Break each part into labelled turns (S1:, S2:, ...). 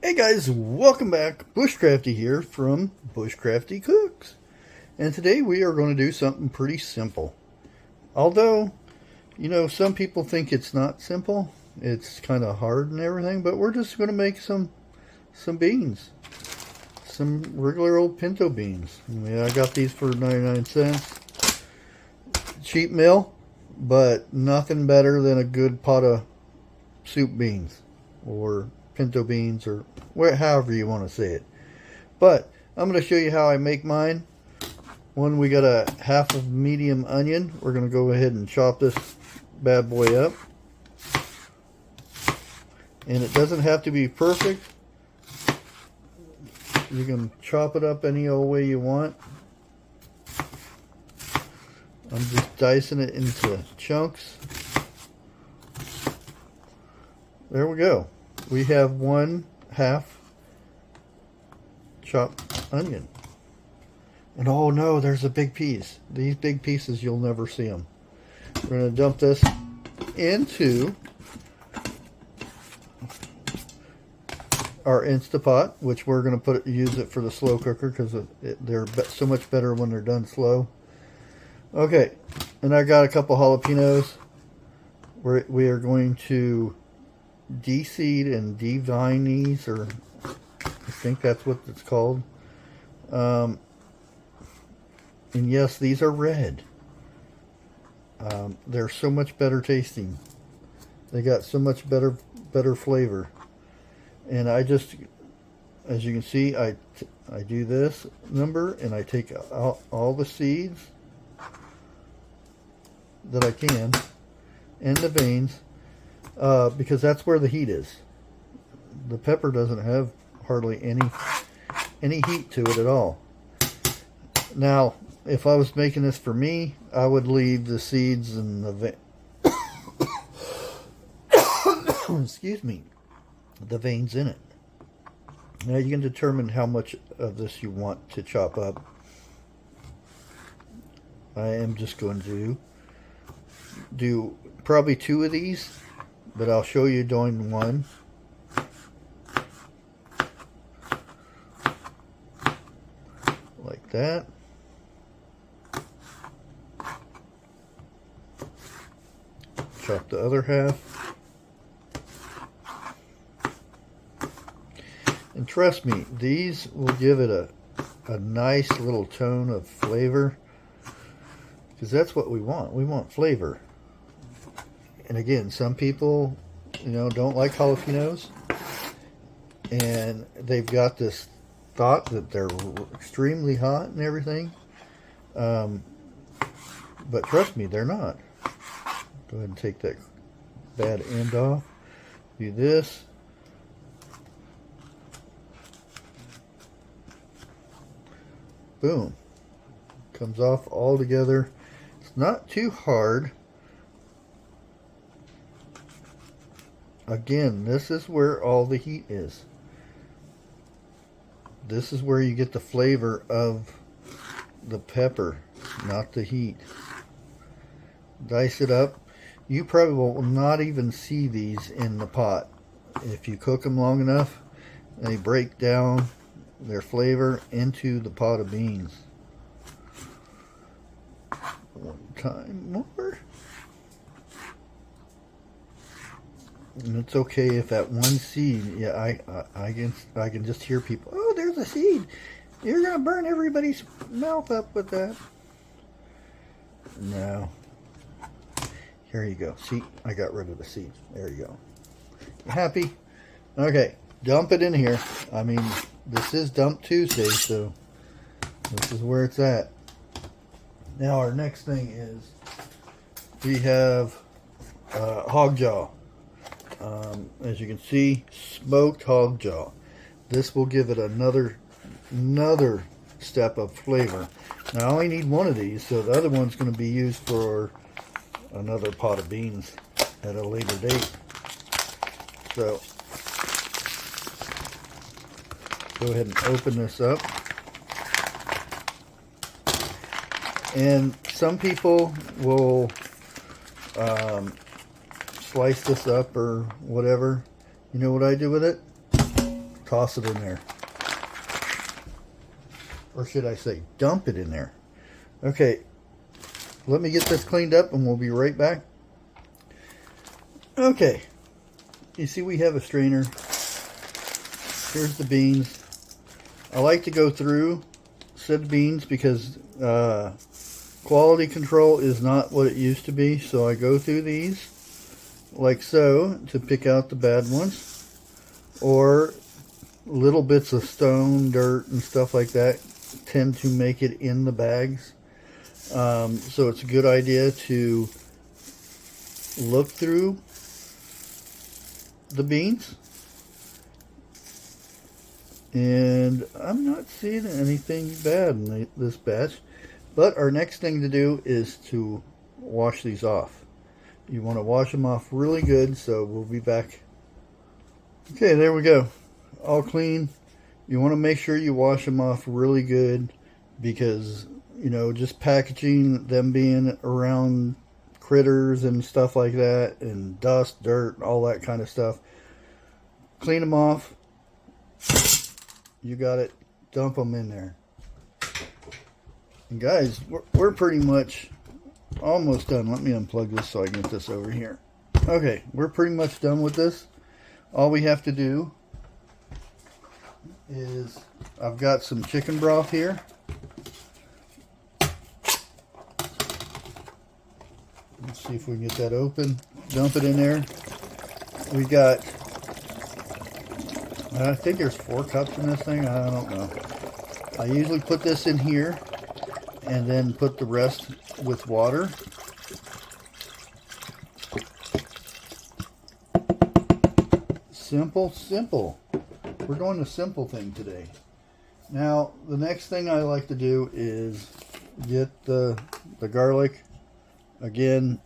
S1: Hey guys, welcome back. Bushcrafty here from Bushcrafty Cooks. And today we are going to do something pretty simple. Although, some people think it's not simple. It's kind of hard and everything, but we're just going to make some beans. Some regular old pinto beans. I got these for 99 cents. Cheap meal, but nothing better than a good pot of soup beans or pinto beans, or however you want to say it. But I'm going to show you how I make mine. We got a half of medium onion. We're going to go ahead and chop this bad boy up. And it doesn't have to be perfect. You can chop it up any old way you want. I'm just dicing it into chunks. There we go. We have 1/2 chopped onion. And oh no, there's a big piece. These big pieces, you'll never see them. We're going to dump this into our Instapot, which we're going to use it for the slow cooker because they're so much better when they're done slow. Okay, and I got a couple jalapenos. We are going to de-seed and devine these, or I think that's what it's called. And yes, these are red. They're so much better tasting. They got so much better flavor. And I just, as you can see, I do this number and I take out all the seeds that I can and the veins. Because that's where the heat is. The pepper doesn't have hardly any heat to it at all. Now, if I was making this for me, I would leave the seeds and the excuse me, the veins in it. Now you can determine how much of this you want to chop up. I am just going to do probably 2 of these. But I'll show you doing one. Like that. Chop the other half. And trust me, these will give it a nice little tone of flavor. Because that's what we want. We want flavor. And again, some people, don't like jalapenos, and they've got this thought that they're extremely hot and everything. But trust me, they're not. Go ahead and take that bad end off. Do this. Boom. Comes off all together. It's not too hard. Again, this is where all the heat is. This is where you get the flavor of the pepper, not the heat. Dice it up. You probably will not even see these in the pot. If you cook them long enough, they break down their flavor into the pot of beans. One time more. And it's okay if that one seed, yeah, I can just hear people, oh, there's a seed. You're gonna burn everybody's mouth up with that. No. Here you go. See, I got rid of the seed. There you go. You happy? Okay, dump it in here. I mean, this is Dump Tuesday, so this is where it's at. Now our next thing is we have hog jaw. As you can see, smoked hog jaw. This will give it another step of flavor. Now I only need one of these, so the other one's going to be used for another pot of beans at a later date. So go ahead and open this up. And some people will slice this up or whatever. You know what I do with it? toss it in there. Or should I say, dump it in there. Okay, let me get this cleaned up and we'll be right back. Okay, you see we have a strainer. Here's the beans. I like to go through said beans because quality control is not what it used to be. So I go through these like so to pick out the bad ones, or little bits of stone, dirt, and stuff like that tend to make it in the bags. So it's a good idea to look through the beans. And I'm not seeing anything bad in this batch. But our next thing to do is to wash these off. You want to wash them off really good, so we'll be back. Okay, there we go. All clean. You want to make sure you wash them off really good because, you know, just packaging them being around critters and stuff like that, and dust, dirt, all that kind of stuff. Clean them off. You got it. Dump them in there. And guys, we're pretty much almost done. Let me unplug this so I can get this over here. Okay, we're pretty much done with this. All we have to do is, I've got some chicken broth here. Let's see if we can get that open. Dump it in there. We got, I think there's 4 cups in this thing. I don't know. I usually put this in here and then put the rest with water. Simple, simple. We're doing the simple thing today. Now, the next thing I like to do is get the garlic. Again,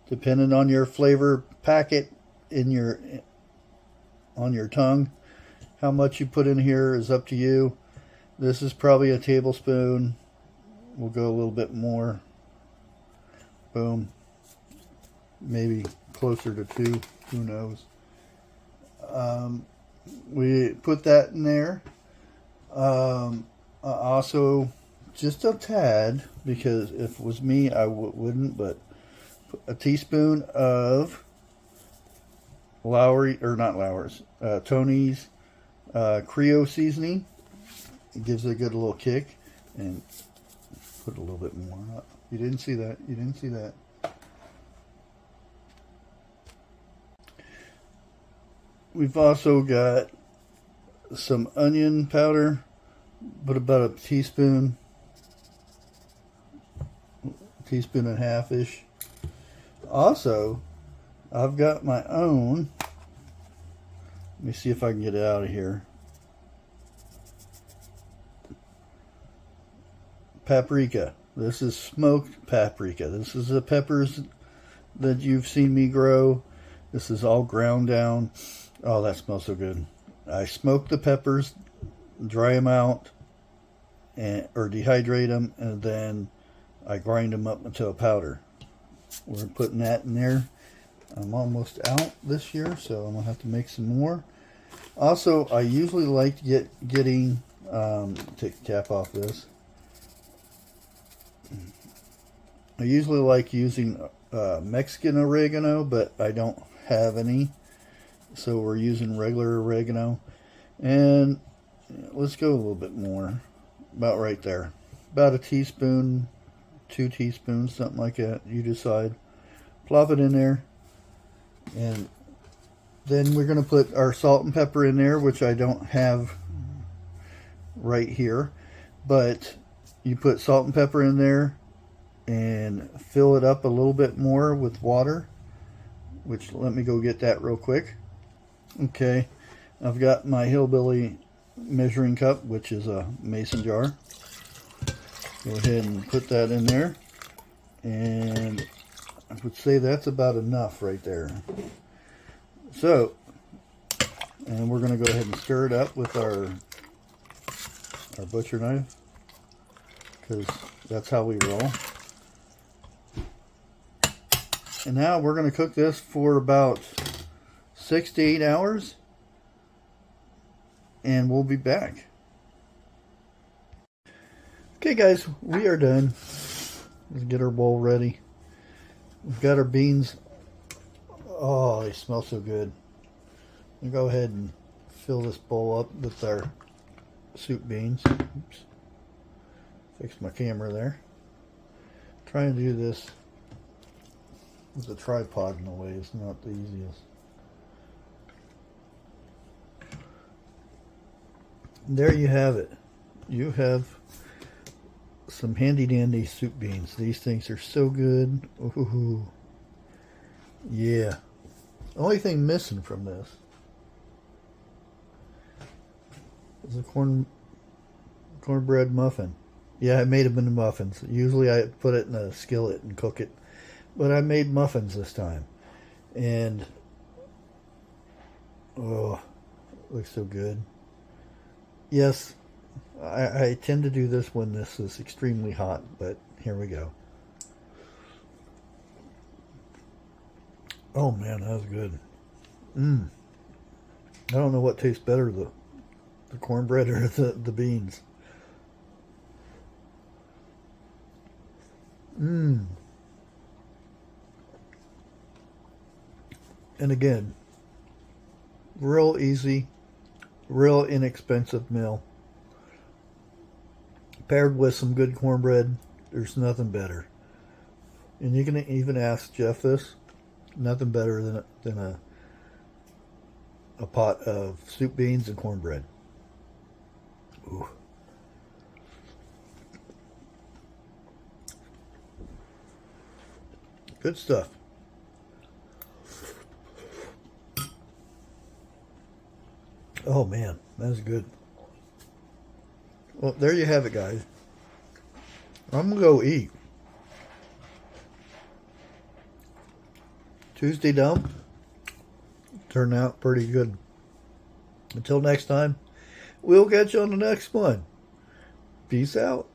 S1: depending on your flavor packet on your tongue, how much you put in here is up to you. This is probably a tablespoon. We'll go a little bit more. Boom. Maybe closer to 2. Who knows? We put that in there. Also, just a tad, because if it was me, I wouldn't, but a teaspoon of Tony's Creole seasoning. It gives it a good little kick. And put a little bit more up. You didn't see that. You didn't see that. We've also got some onion powder, but about a teaspoon and a half-ish. Also, I've got my own, let me see if I can get it out of here, paprika. This is smoked paprika. This is the peppers that you've seen me grow. This is all ground down. Oh, that smells so good. I smoke the peppers, dry them out, or dehydrate them, and then I grind them up into a powder. We're putting that in there. I'm almost out this year, so I'm going to have to make some more. Also, I usually like getting, take the cap off this. I usually like using Mexican oregano, but I don't have any. So we're using regular oregano. And let's go a little bit more. About right there. About a teaspoon, 2 teaspoons, something like that. You decide. Plop it in there. And then we're going to put our salt and pepper in there, which I don't have right here. But you put salt and pepper in there and fill it up a little bit more with water. Which, let me go get that real quick. Okay, I've got my hillbilly measuring cup, which is a mason jar. Go ahead and put that in there, and I would say that's about enough right there. So, and we're going to go ahead and stir it up with our butcher knife, because that's how we roll. And now we're going to cook this for about 6 to 8 hours, and we'll be back. Okay guys, we are done. Let's get our bowl ready. We've got our beans. Oh, they smell so good. We'll go ahead and fill this bowl up with our soup beans. Oops. Fix my camera there. Trying to do this with a tripod in the way is not the easiest. There you have it. You have some handy dandy soup beans. These things are so good. Ooh. Yeah. Only thing missing from this is a cornbread muffin. Yeah, I made them into muffins. Usually I put it in a skillet and cook it, but I made muffins this time, and oh, looks so good. Yes, I tend to do this when this is extremely hot, but here we go. Oh man, that was good. I don't know what tastes better, the cornbread or the beans. And again, real easy, real inexpensive meal. Paired with some good cornbread, there's nothing better. And you can even ask Jeff this. Nothing better than a pot of soup beans and cornbread. Ooh. Good stuff. Oh man, that's good. Well, there you have it, guys. I'm gonna go eat. Tuesday dump turned out pretty good. Until next time, we'll catch you on the next one. Peace out.